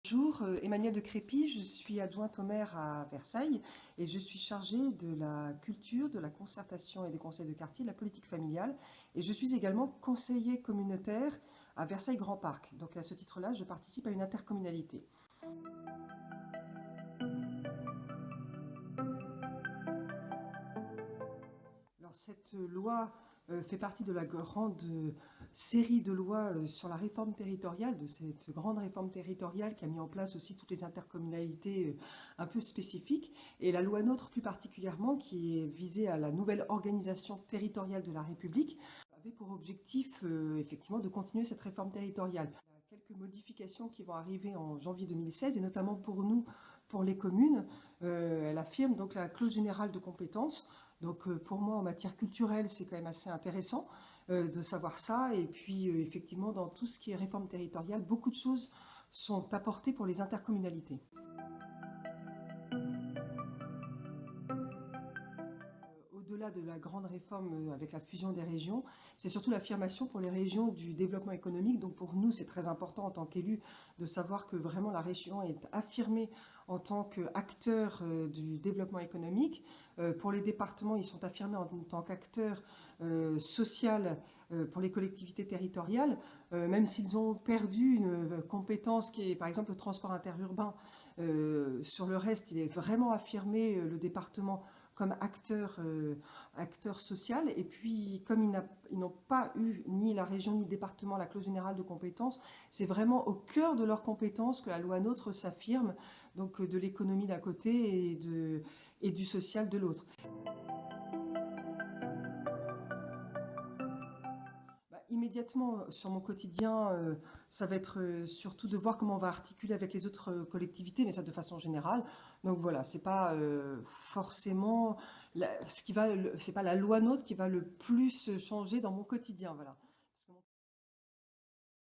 Bonjour, Emmanuelle de Crépy, je suis adjointe au maire à Versailles et je suis chargée de la culture, de la concertation et des conseils de quartier, de la politique familiale et je suis également conseiller communautaire à Versailles Grand Parc. Donc à ce titre-là, je participe à une intercommunalité. Alors cette loi fait partie de la grande série de lois sur la réforme territoriale, de cette grande réforme territoriale qui a mis en place aussi toutes les intercommunalités un peu spécifiques, et la loi NOTRe plus particulièrement, qui est visée à la nouvelle organisation territoriale de la République, avait pour objectif effectivement de continuer cette réforme territoriale. Il y a quelques modifications qui vont arriver en janvier 2016, et notamment pour nous, pour les communes. Elle affirme donc la clause générale de compétences. Donc pour moi, en matière culturelle, c'est quand même assez intéressant de savoir ça. Et puis effectivement, dans tout ce qui est réforme territoriale, beaucoup de choses sont apportées pour les intercommunalités. Au-delà de la grande réforme avec la fusion des régions, c'est surtout l'affirmation pour les régions du développement économique. Donc pour nous, c'est très important en tant qu'élus de savoir que vraiment la région est affirmée en tant qu'acteur du développement économique. Pour les départements, ils sont affirmés en tant qu'acteurs social pour les collectivités territoriales, même s'ils ont perdu une compétence qui est par exemple le transport interurbain. Sur le reste, il est vraiment affirmé le département comme acteur social. Et puis, comme ils n'ont pas eu, ni la région ni le département, la clause générale de compétences, c'est vraiment au cœur de leurs compétences que la loi NOTRe s'affirme, donc de l'économie d'un côté et du social de l'autre. Bah, immédiatement, sur mon quotidien, ça va être surtout de voir comment on va articuler avec les autres collectivités, mais ça de façon générale. Donc voilà, c'est pas forcément c'est pas la loi NOTRe qui va le plus changer dans mon quotidien, voilà.